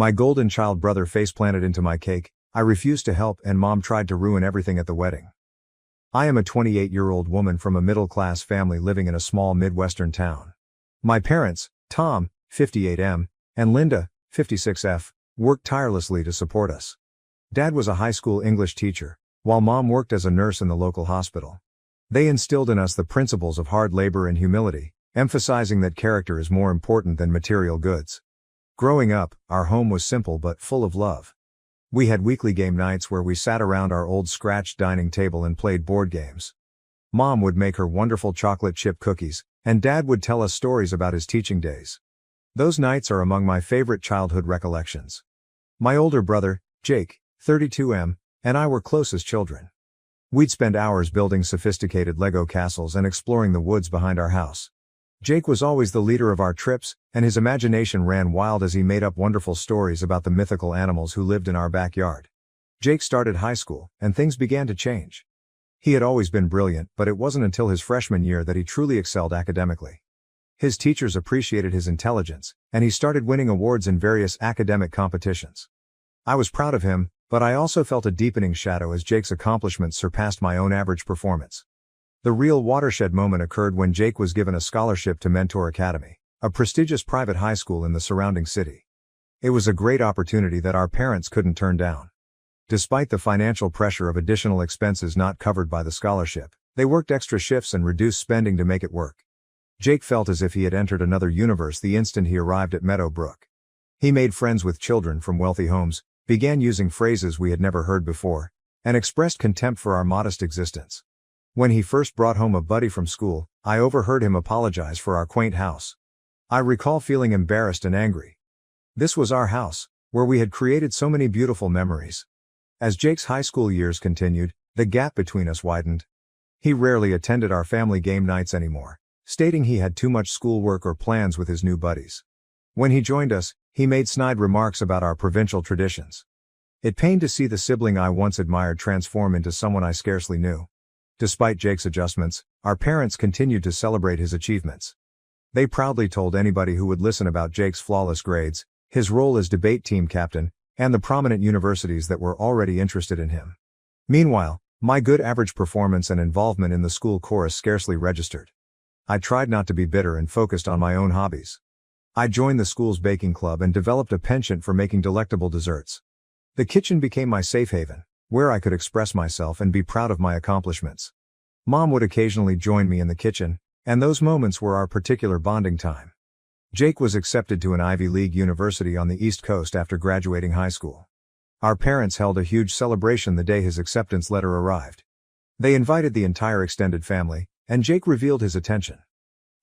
My golden child brother face-planted into my cake. I refused to help and Mom tried to ruin everything at the wedding. I am a 28-year-old woman from a middle-class family living in a small Midwestern town. My parents, Tom, 58M, and Linda, 56F, worked tirelessly to support us. Dad was a high school English teacher, while Mom worked as a nurse in the local hospital. They instilled in us the principles of hard labor and humility, emphasizing that character is more important than material goods. Growing up, our home was simple but full of love. We had weekly game nights where we sat around our old scratched dining table and played board games. Mom would make her wonderful chocolate chip cookies, and Dad would tell us stories about his teaching days. Those nights are among my favorite childhood recollections. My older brother, Jake, 32M, and I were close as children. We'd spend hours building sophisticated Lego castles and exploring the woods behind our house. Jake was always the leader of our trips, and his imagination ran wild as he made up wonderful stories about the mythical animals who lived in our backyard. Jake started high school, and things began to change. He had always been brilliant, but it wasn't until his freshman year that he truly excelled academically. His teachers appreciated his intelligence, and he started winning awards in various academic competitions. I was proud of him, but I also felt a deepening shadow as Jake's accomplishments surpassed my own average performance. The real watershed moment occurred when Jake was given a scholarship to Mentor Academy, a prestigious private high school in the surrounding city. It was a great opportunity that our parents couldn't turn down. Despite the financial pressure of additional expenses not covered by the scholarship, they worked extra shifts and reduced spending to make it work. Jake felt as if he had entered another universe the instant he arrived at Meadowbrook. He made friends with children from wealthy homes, began using phrases we had never heard before, and expressed contempt for our modest existence. When he first brought home a buddy from school, I overheard him apologize for our quaint house. I recall feeling embarrassed and angry. This was our house, where we had created so many beautiful memories. As Jake's high school years continued, the gap between us widened. He rarely attended our family game nights anymore, stating he had too much schoolwork or plans with his new buddies. When he joined us, he made snide remarks about our provincial traditions. It pained to see the sibling I once admired transform into someone I scarcely knew. Despite Jake's adjustments, our parents continued to celebrate his achievements. They proudly told anybody who would listen about Jake's flawless grades, his role as debate team captain, and the prominent universities that were already interested in him. Meanwhile, my good average performance and involvement in the school chorus scarcely registered. I tried not to be bitter and focused on my own hobbies. I joined the school's baking club and developed a penchant for making delectable desserts. The kitchen became my safe haven, where I could express myself and be proud of my accomplishments. Mom would occasionally join me in the kitchen, and those moments were our particular bonding time. Jake was accepted to an Ivy League university on the East Coast after graduating high school. Our parents held a huge celebration the day his acceptance letter arrived. They invited the entire extended family, and Jake revealed his attention.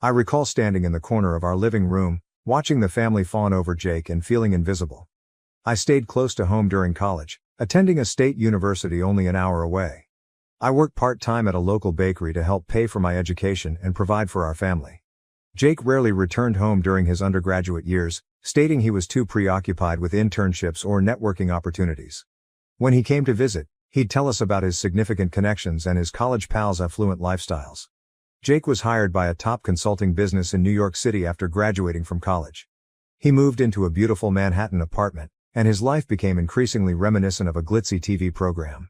I recall standing in the corner of our living room, watching the family fawn over Jake and feeling invisible. I stayed close to home during college, attending a state university only an hour away. I worked part-time at a local bakery to help pay for my education and provide for our family. Jake rarely returned home during his undergraduate years, stating he was too preoccupied with internships or networking opportunities. When he came to visit, he'd tell us about his significant connections and his college pals' affluent lifestyles. Jake was hired by a top consulting business in New York City after graduating from college. He moved into a beautiful Manhattan apartment, and his life became increasingly reminiscent of a glitzy TV program.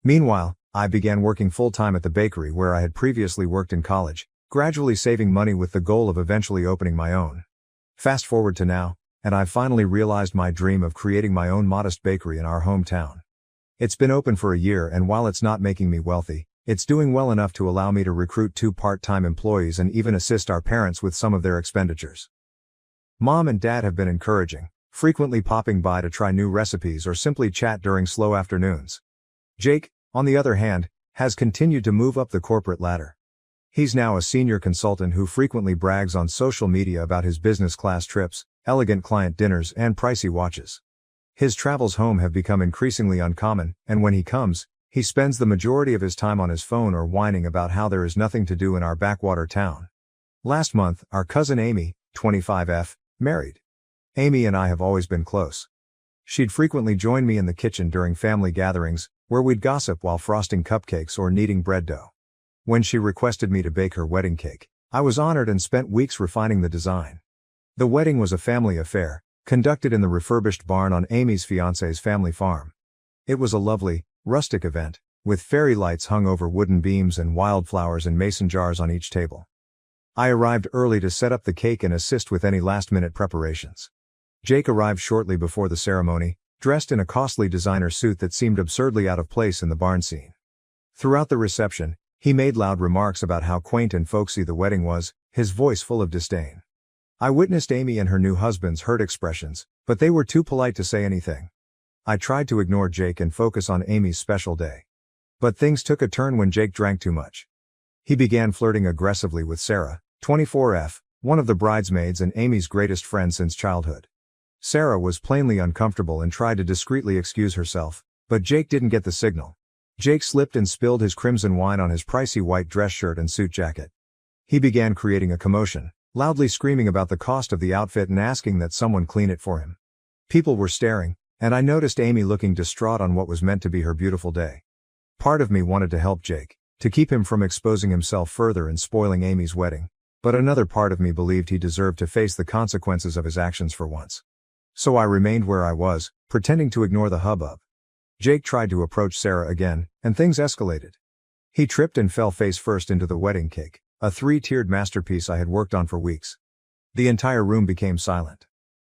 Meanwhile, I began working full-time at the bakery where I had previously worked in college, gradually saving money with the goal of eventually opening my own. Fast forward to now, and I've finally realized my dream of creating my own modest bakery in our hometown. It's been open for a year, and while it's not making me wealthy, it's doing well enough to allow me to recruit 2 part-time employees and even assist our parents with some of their expenditures. Mom and Dad have been encouraging, frequently popping by to try new recipes or simply chat during slow afternoons. Jake, on the other hand, has continued to move up the corporate ladder. He's now a senior consultant who frequently brags on social media about his business class trips, elegant client dinners, and pricey watches. His travels home have become increasingly uncommon, and when he comes, he spends the majority of his time on his phone or whining about how there is nothing to do in our backwater town. Last month, our cousin Amy, 25F, married. Amy and I have always been close. She'd frequently join me in the kitchen during family gatherings, where we'd gossip while frosting cupcakes or kneading bread dough. When she requested me to bake her wedding cake, I was honored and spent weeks refining the design. The wedding was a family affair, conducted in the refurbished barn on Amy's fiancé's family farm. It was a lovely, rustic event, with fairy lights hung over wooden beams and wildflowers in mason jars on each table. I arrived early to set up the cake and assist with any last-minute preparations. Jake arrived shortly before the ceremony, dressed in a costly designer suit that seemed absurdly out of place in the barn scene. Throughout the reception, he made loud remarks about how quaint and folksy the wedding was, his voice full of disdain. I witnessed Amy and her new husband's hurt expressions, but they were too polite to say anything. I tried to ignore Jake and focus on Amy's special day. But things took a turn when Jake drank too much. He began flirting aggressively with Sarah, 24F, one of the bridesmaids and Amy's greatest friend since childhood. Sarah was plainly uncomfortable and tried to discreetly excuse herself, but Jake didn't get the signal. Jake slipped and spilled his crimson wine on his pricey white dress shirt and suit jacket. He began creating a commotion, loudly screaming about the cost of the outfit and asking that someone clean it for him. People were staring, and I noticed Amy looking distraught on what was meant to be her beautiful day. Part of me wanted to help Jake, to keep him from exposing himself further and spoiling Amy's wedding, but another part of me believed he deserved to face the consequences of his actions for once. So I remained where I was, pretending to ignore the hubbub. Jake tried to approach Sarah again, and things escalated. He tripped and fell face first into the wedding cake, a 3-tiered masterpiece I had worked on for weeks. The entire room became silent.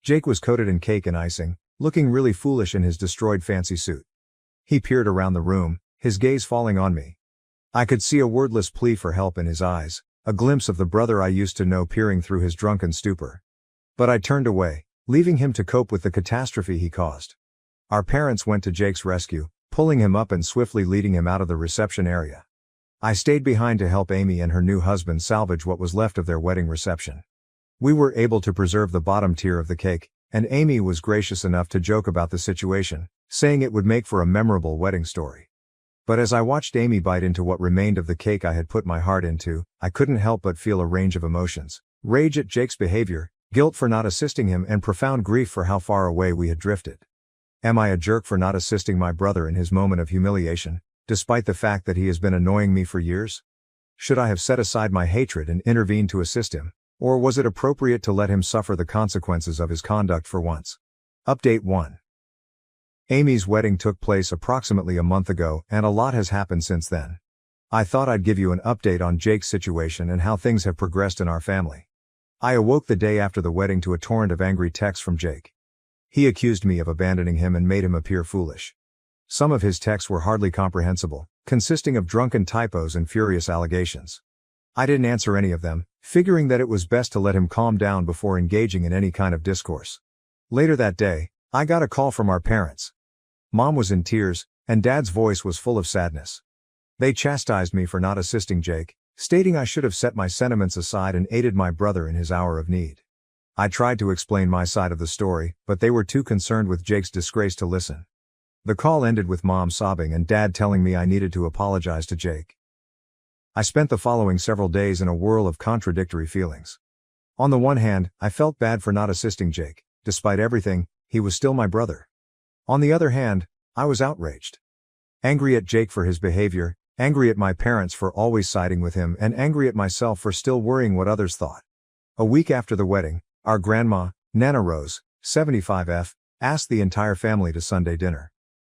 Jake was coated in cake and icing, looking really foolish in his destroyed fancy suit. He peered around the room, his gaze falling on me. I could see a wordless plea for help in his eyes, a glimpse of the brother I used to know peering through his drunken stupor. But I turned away, leaving him to cope with the catastrophe he caused. Our parents went to Jake's rescue, pulling him up and swiftly leading him out of the reception area. I stayed behind to help Amy and her new husband salvage what was left of their wedding reception. We were able to preserve the bottom tier of the cake, and Amy was gracious enough to joke about the situation, saying it would make for a memorable wedding story. But as I watched Amy bite into what remained of the cake I had put my heart into, I couldn't help but feel a range of emotions: rage at Jake's behavior, guilt for not assisting him, and profound grief for how far away we had drifted. Am I a jerk for not assisting my brother in his moment of humiliation, despite the fact that he has been annoying me for years? Should I have set aside my hatred and intervened to assist him, or was it appropriate to let him suffer the consequences of his conduct for once? Update 1. Amy's wedding took place approximately a month ago, and a lot has happened since then. I thought I'd give you an update on Jake's situation and how things have progressed in our family. I awoke the day after the wedding to a torrent of angry texts from Jake. He accused me of abandoning him and made him appear foolish. Some of his texts were hardly comprehensible, consisting of drunken typos and furious allegations. I didn't answer any of them, figuring that it was best to let him calm down before engaging in any kind of discourse. Later that day, I got a call from our parents. Mom was in tears, and Dad's voice was full of sadness. They chastised me for not assisting Jake, stating I should have set my sentiments aside and aided my brother in his hour of need. I tried to explain my side of the story, but they were too concerned with Jake's disgrace to listen. The call ended with Mom sobbing and Dad telling me I needed to apologize to Jake. I spent the following several days in a whirl of contradictory feelings. On the one hand, I felt bad for not assisting Jake. Despite everything, he was still my brother. On the other hand, I was outraged. Angry at Jake for his behavior, angry at my parents for always siding with him, and angry at myself for still worrying what others thought. A week after the wedding, our grandma, Nana Rose, 75F, asked the entire family to Sunday dinner.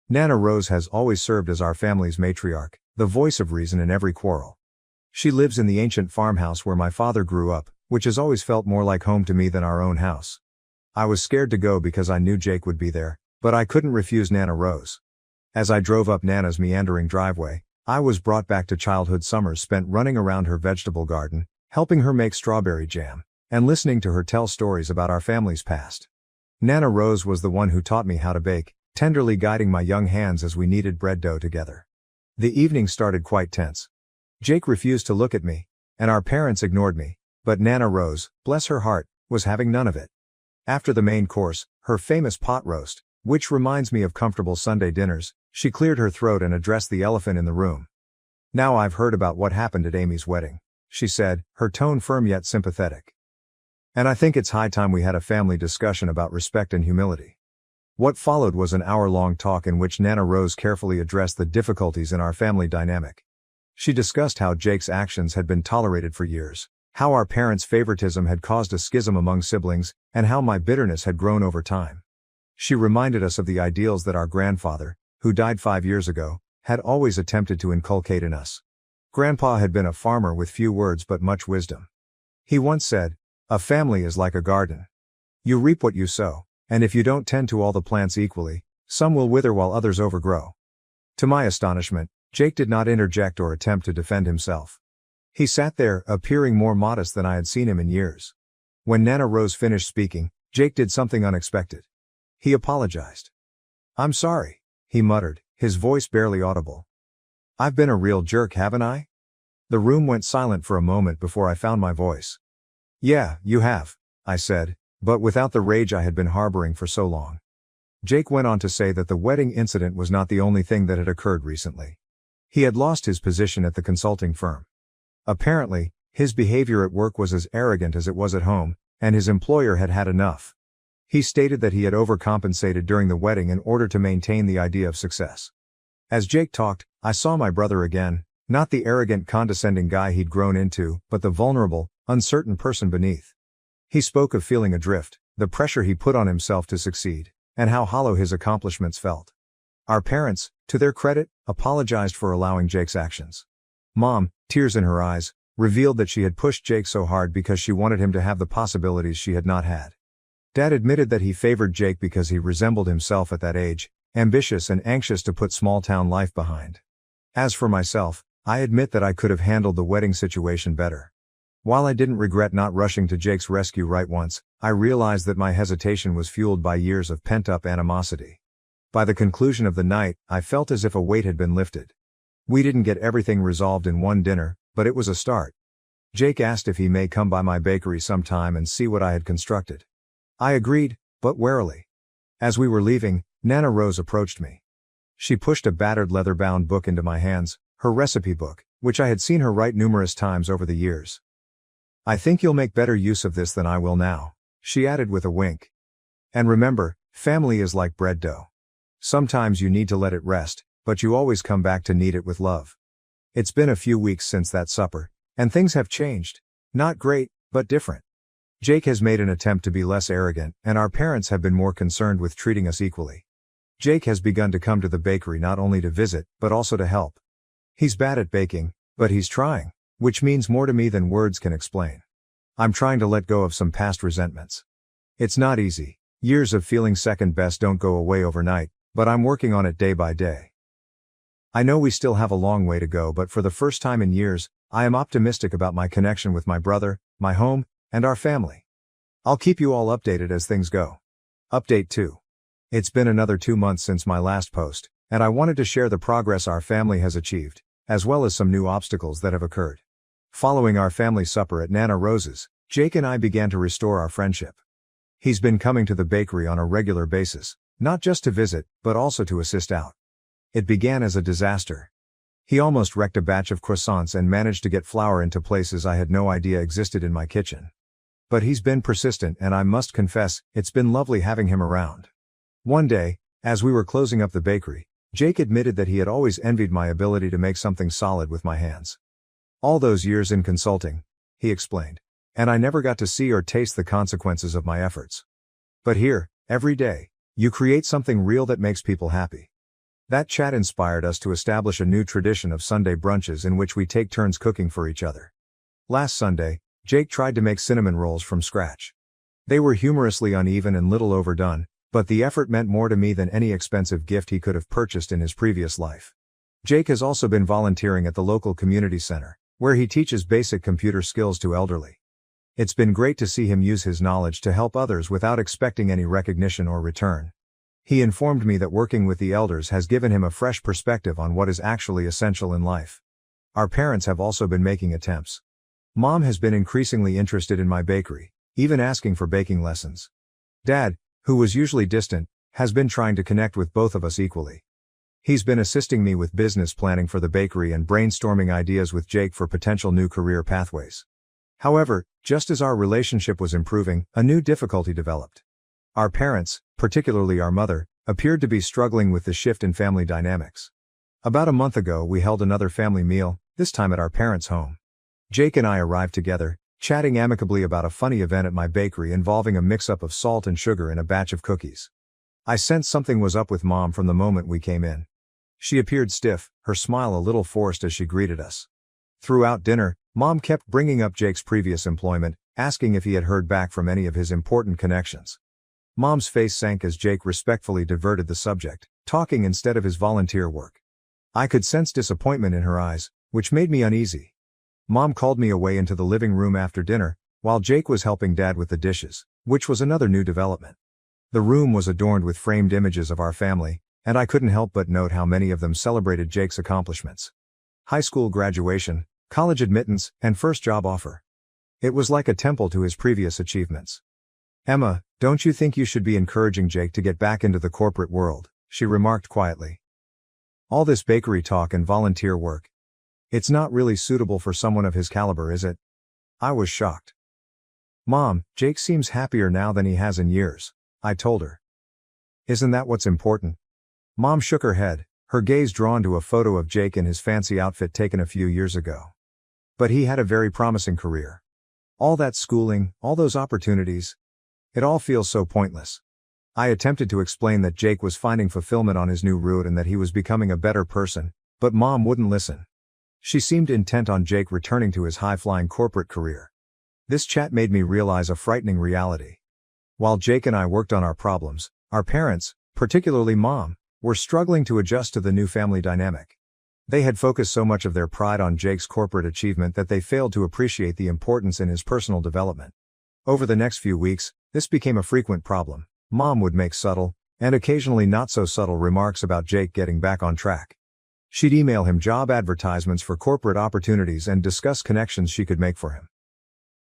Nana Rose has always served as our family's matriarch, the voice of reason in every quarrel. She lives in the ancient farmhouse where my father grew up, which has always felt more like home to me than our own house. I was scared to go because I knew Jake would be there, but I couldn't refuse Nana Rose. As I drove up Nana's meandering driveway, I was brought back to childhood summers spent running around her vegetable garden, helping her make strawberry jam, and listening to her tell stories about our family's past. Nana Rose was the one who taught me how to bake, tenderly guiding my young hands as we kneaded bread dough together. The evening started quite tense. Jake refused to look at me, and our parents ignored me, but Nana Rose, bless her heart, was having none of it. After the main course, her famous pot roast, which reminds me of comfortable Sunday dinners, she cleared her throat and addressed the elephant in the room. "Now I've heard about what happened at Amy's wedding," she said, her tone firm yet sympathetic. "And I think it's high time we had a family discussion about respect and humility." What followed was an hour-long talk in which Nana Rose carefully addressed the difficulties in our family dynamic. She discussed how Jake's actions had been tolerated for years, How our parents' favoritism had caused a schism among siblings, and how my bitterness had grown over time. She reminded us of the ideals that our grandfather, who died 5 years ago, had always attempted to inculcate in us. Grandpa had been a farmer with few words but much wisdom. He once said, "A family is like a garden. You reap what you sow, and if you don't tend to all the plants equally, some will wither while others overgrow." To my astonishment, Jake did not interject or attempt to defend himself. He sat there, appearing more modest than I had seen him in years. When Nana Rose finished speaking, Jake did something unexpected. He apologized. "I'm sorry," he muttered, his voice barely audible. "I've been a real jerk, haven't I?" The room went silent for a moment before I found my voice. "Yeah, you have," I said, but without the rage I had been harboring for so long. Jake went on to say that the wedding incident was not the only thing that had occurred recently. He had lost his position at the consulting firm. Apparently, his behavior at work was as arrogant as it was at home, and his employer had had enough. He stated that he had overcompensated during the wedding in order to maintain the idea of success. As Jake talked, I saw my brother again, not the arrogant, condescending guy he'd grown into, but the vulnerable, uncertain person beneath. He spoke of feeling adrift, the pressure he put on himself to succeed, and how hollow his accomplishments felt. Our parents, to their credit, apologized for allowing Jake's actions. Mom, tears in her eyes, revealed that she had pushed Jake so hard because she wanted him to have the possibilities she had not had. Dad admitted that he favored Jake because he resembled himself at that age, ambitious and anxious to put small-town life behind. As for myself, I admit that I could have handled the wedding situation better. While I didn't regret not rushing to Jake's rescue right once, I realized that my hesitation was fueled by years of pent-up animosity. By the conclusion of the night, I felt as if a weight had been lifted. We didn't get everything resolved in one dinner, but it was a start. Jake asked if he may come by my bakery sometime and see what I had constructed. I agreed, but warily. As we were leaving, Nana Rose approached me. She pushed a battered leather-bound book into my hands, her recipe book, which I had seen her write numerous times over the years. "I think you'll make better use of this than I will now," she added with a wink. "And remember, family is like bread dough. Sometimes you need to let it rest, but you always come back to knead it with love." It's been a few weeks since that supper, and things have changed. Not great, but different. Jake has made an attempt to be less arrogant, and our parents have been more concerned with treating us equally. Jake has begun to come to the bakery not only to visit, but also to help. He's bad at baking, but he's trying, which means more to me than words can explain. I'm trying to let go of some past resentments. It's not easy. Years of feeling second best don't go away overnight, but I'm working on it day by day. I know we still have a long way to go, but for the first time in years, I am optimistic about my connection with my brother, my home, and our family. I'll keep you all updated as things go. Update 2. It's been another 2 months since my last post, and I wanted to share the progress our family has achieved, as well as some new obstacles that have occurred. Following our family supper at Nana Rose's, Jake and I began to restore our friendship. He's been coming to the bakery on a regular basis, not just to visit, but also to assist out. It began as a disaster. He almost wrecked a batch of croissants and managed to get flour into places I had no idea existed in my kitchen. But he's been persistent, and I must confess, it's been lovely having him around. One day, as we were closing up the bakery, Jake admitted that he had always envied my ability to make something solid with my hands. "All those years in consulting," he explained, "and I never got to see or taste the consequences of my efforts. But here, every day, you create something real that makes people happy." That chat inspired us to establish a new tradition of Sunday brunches in which we take turns cooking for each other. Last Sunday, Jake tried to make cinnamon rolls from scratch. They were humorously uneven and little overdone, but the effort meant more to me than any expensive gift he could have purchased in his previous life. Jake has also been volunteering at the local community center, where he teaches basic computer skills to elderly. It's been great to see him use his knowledge to help others without expecting any recognition or return. He informed me that working with the elders has given him a fresh perspective on what is actually essential in life. Our parents have also been making attempts. Mom has been increasingly interested in my bakery, even asking for baking lessons. Dad, who was usually distant, has been trying to connect with both of us equally. He's been assisting me with business planning for the bakery and brainstorming ideas with Jake for potential new career pathways. However, just as our relationship was improving, a new difficulty developed. Our parents, particularly our mother, appeared to be struggling with the shift in family dynamics. About a month ago, we held another family meal, this time at our parents' home. Jake and I arrived together, chatting amicably about a funny event at my bakery involving a mix-up of salt and sugar in a batch of cookies. I sensed something was up with Mom from the moment we came in. She appeared stiff, her smile a little forced as she greeted us. Throughout dinner, Mom kept bringing up Jake's previous employment, asking if he had heard back from any of his important connections. Mom's face sank as Jake respectfully diverted the subject, talking instead of his volunteer work. I could sense disappointment in her eyes, which made me uneasy. Mom called me away into the living room after dinner, while Jake was helping Dad with the dishes, which was another new development. The room was adorned with framed images of our family, and I couldn't help but note how many of them celebrated Jake's accomplishments. High school graduation, college admittance, and first job offer. It was like a temple to his previous achievements. "Emma, don't you think you should be encouraging Jake to get back into the corporate world?" she remarked quietly. "All this bakery talk and volunteer work. It's not really suitable for someone of his caliber, is it?" I was shocked. "Mom, Jake seems happier now than he has in years," I told her. "Isn't that what's important?" Mom shook her head, her gaze drawn to a photo of Jake in his fancy outfit taken a few years ago. "But he had a very promising career. All that schooling, all those opportunities. It all feels so pointless." I attempted to explain that Jake was finding fulfillment on his new route and that he was becoming a better person, but Mom wouldn't listen. She seemed intent on Jake returning to his high-flying corporate career. This chat made me realize a frightening reality. While Jake and I worked on our problems, our parents, particularly Mom, were struggling to adjust to the new family dynamic. They had focused so much of their pride on Jake's corporate achievement that they failed to appreciate the importance in his personal development. Over the next few weeks, this became a frequent problem. Mom would make subtle, and occasionally not so subtle remarks about Jake getting back on track. She'd email him job advertisements for corporate opportunities and discuss connections she could make for him.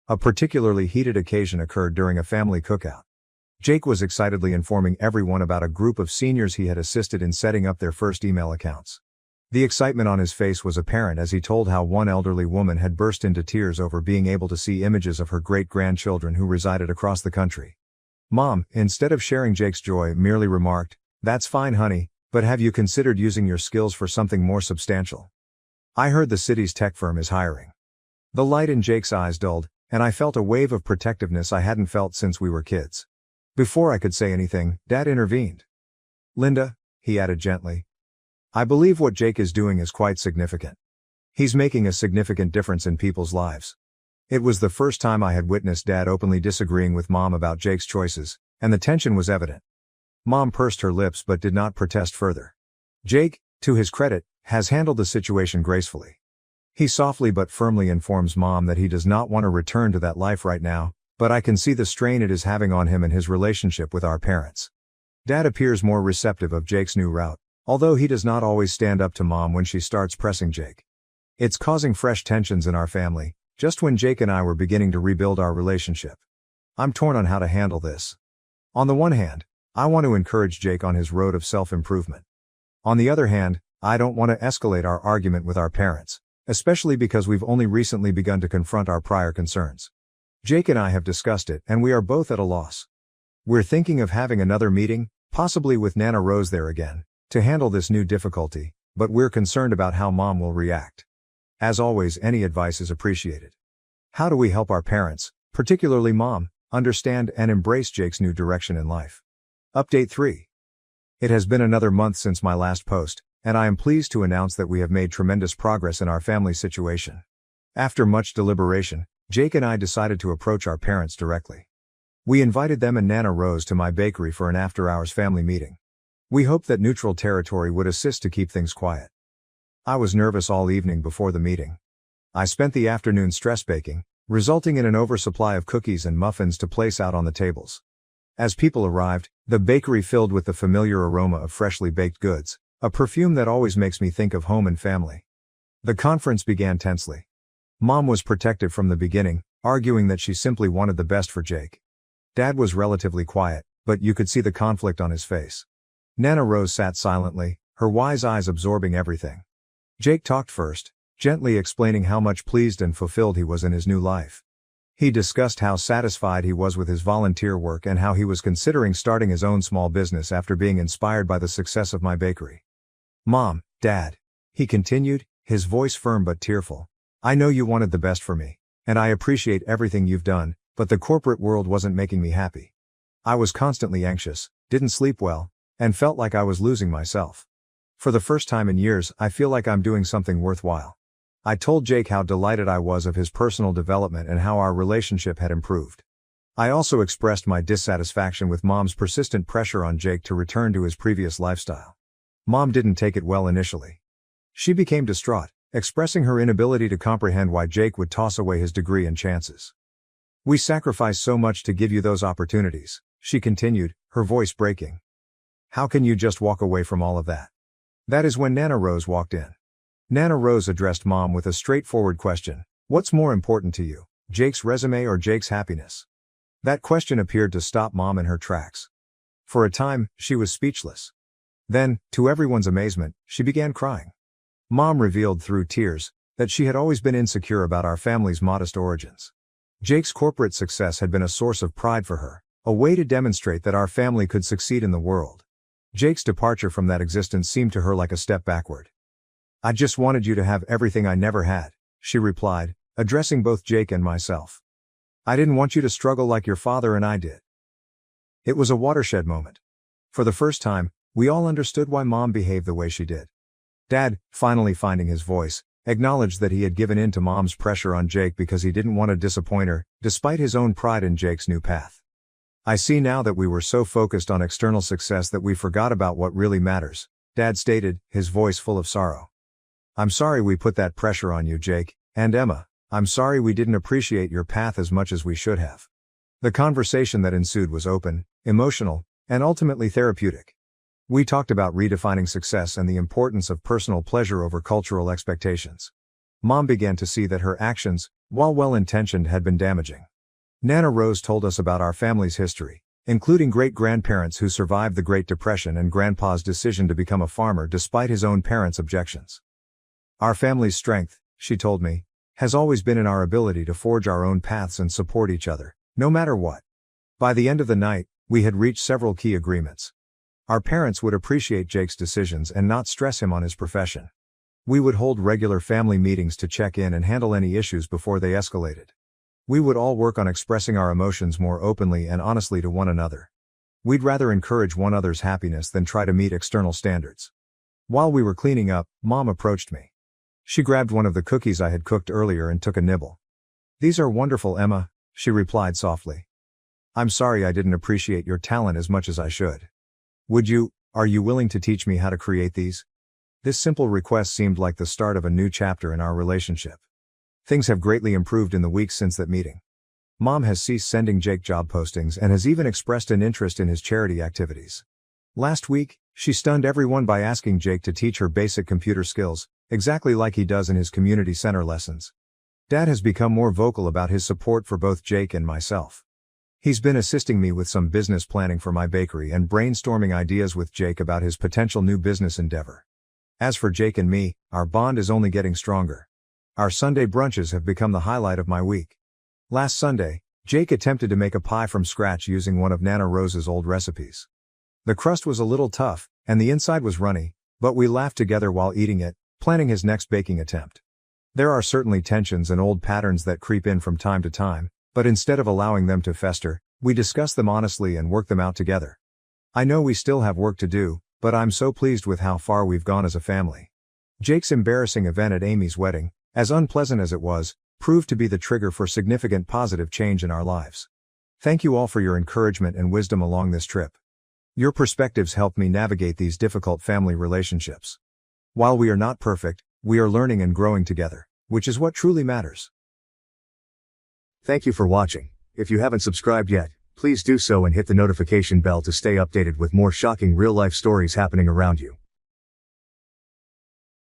A particularly heated occasion occurred during a family cookout. Jake was excitedly informing everyone about a group of seniors he had assisted in setting up their first email accounts. The excitement on his face was apparent as he told how one elderly woman had burst into tears over being able to see images of her great-grandchildren who resided across the country. Mom, instead of sharing Jake's joy, merely remarked, "That's fine, honey, but have you considered using your skills for something more substantial? I heard the city's tech firm is hiring." The light in Jake's eyes dulled, and I felt a wave of protectiveness I hadn't felt since we were kids. Before I could say anything, Dad intervened. "Linda," he added gently, "I believe what Jake is doing is quite significant. He's making a significant difference in people's lives." It was the first time I had witnessed Dad openly disagreeing with Mom about Jake's choices, and the tension was evident. Mom pursed her lips but did not protest further. Jake, to his credit, has handled the situation gracefully. He softly but firmly informs Mom that he does not want to return to that life right now, but I can see the strain it is having on him and his relationship with our parents. Dad appears more receptive of Jake's new route, although he does not always stand up to Mom when she starts pressing Jake. It's causing fresh tensions in our family, just when Jake and I were beginning to rebuild our relationship. I'm torn on how to handle this. On the one hand, I want to encourage Jake on his road of self-improvement. On the other hand, I don't want to escalate our argument with our parents, especially because we've only recently begun to confront our prior concerns. Jake and I have discussed it and we are both at a loss. We're thinking of having another meeting, possibly with Nana Rose there again, to handle this new difficulty, but we're concerned about how Mom will react. As always, any advice is appreciated. How do we help our parents, particularly Mom, understand and embrace Jake's new direction in life? Update 3. It has been another month since my last post, and I am pleased to announce that we have made tremendous progress in our family situation. After much deliberation, Jake and I decided to approach our parents directly. We invited them and Nana Rose to my bakery for an after-hours family meeting. We hoped that neutral territory would assist to keep things quiet. I was nervous all evening before the meeting. I spent the afternoon stress baking, resulting in an oversupply of cookies and muffins to place out on the tables. As people arrived, the bakery filled with the familiar aroma of freshly baked goods, a perfume that always makes me think of home and family. The conference began tensely. Mom was protective from the beginning, arguing that she simply wanted the best for Jake. Dad was relatively quiet, but you could see the conflict on his face. Nana Rose sat silently, her wise eyes absorbing everything. Jake talked first, gently explaining how much pleased and fulfilled he was in his new life. He discussed how satisfied he was with his volunteer work and how he was considering starting his own small business after being inspired by the success of my bakery. "Mom, Dad," he continued, his voice firm but tearful, "I know you wanted the best for me, And I appreciate everything you've done, but the corporate world wasn't making me happy. I was constantly anxious, didn't sleep well, and felt like I was losing myself. For the first time in years, I feel like I'm doing something worthwhile. I told Jake how delighted I was of his personal development and how our relationship had improved. I also expressed my dissatisfaction with Mom's persistent pressure on Jake to return to his previous lifestyle. Mom didn't take it well initially. She became distraught, expressing her inability to comprehend why Jake would toss away his degree and chances. "We sacrificed so much to give you those opportunities," she continued, her voice breaking. "How can you just walk away from all of that?" That is when Nana Rose walked in. Nana Rose addressed Mom with a straightforward question: "What's more important to you, Jake's resume or Jake's happiness?" That question appeared to stop Mom in her tracks. For a time, she was speechless. Then, to everyone's amazement, she began crying. Mom revealed through tears that she had always been insecure about our family's modest origins. Jake's corporate success had been a source of pride for her, a way to demonstrate that our family could succeed in the world. Jake's departure from that existence seemed to her like a step backward. "I just wanted you to have everything I never had," she replied, addressing both Jake and myself. "I didn't want you to struggle like your father and I did." It was a watershed moment. For the first time, we all understood why Mom behaved the way she did. Dad, finally finding his voice, acknowledged that he had given in to Mom's pressure on Jake because he didn't want to disappoint her, despite his own pride in Jake's new path. "I see now that we were so focused on external success that we forgot about what really matters," Dad stated, his voice full of sorrow. "I'm sorry we put that pressure on you, Jake, and Emma. I'm sorry we didn't appreciate your path as much as we should have." The conversation that ensued was open, emotional, and ultimately therapeutic. We talked about redefining success and the importance of personal pleasure over cultural expectations. Mom began to see that her actions, while well-intentioned, had been damaging. Nana Rose told us about our family's history, including great-grandparents who survived the Great Depression and Grandpa's decision to become a farmer despite his own parents' objections. "Our family's strength," she told me, "has always been in our ability to forge our own paths and support each other, no matter what." By the end of the night, we had reached several key agreements. Our parents would appreciate Jake's decisions and not stress him on his profession. We would hold regular family meetings to check in and handle any issues before they escalated. We would all work on expressing our emotions more openly and honestly to one another. We'd rather encourage one another's happiness than try to meet external standards. While we were cleaning up, Mom approached me. She grabbed one of the cookies I had cooked earlier and took a nibble. "These are wonderful, Emma," she replied softly. "I'm sorry I didn't appreciate your talent as much as I should. Are you willing to teach me how to create these?" This simple request seemed like the start of a new chapter in our relationship. Things have greatly improved in the weeks since that meeting. Mom has ceased sending Jake job postings and has even expressed an interest in his charity activities. Last week, she stunned everyone by asking Jake to teach her basic computer skills, exactly like he does in his community center lessons. Dad has become more vocal about his support for both Jake and myself. He's been assisting me with some business planning for my bakery and brainstorming ideas with Jake about his potential new business endeavor. As for Jake and me, our bond is only getting stronger. Our Sunday brunches have become the highlight of my week. Last Sunday, Jake attempted to make a pie from scratch using one of Nana Rose's old recipes. The crust was a little tough, and the inside was runny, but we laughed together while eating it, planning his next baking attempt. There are certainly tensions and old patterns that creep in from time to time, but instead of allowing them to fester, we discuss them honestly and work them out together. I know we still have work to do, but I'm so pleased with how far we've gone as a family. Jake's embarrassing event at Amy's wedding, as unpleasant as it was, proved to be the trigger for significant positive change in our lives. Thank you all for your encouragement and wisdom along this trip. Your perspectives helped me navigate these difficult family relationships. While we are not perfect, we are learning and growing together, which is what truly matters. Thank you for watching. If you haven't subscribed yet, please do so and hit the notification bell to stay updated with more shocking real-life stories happening around you.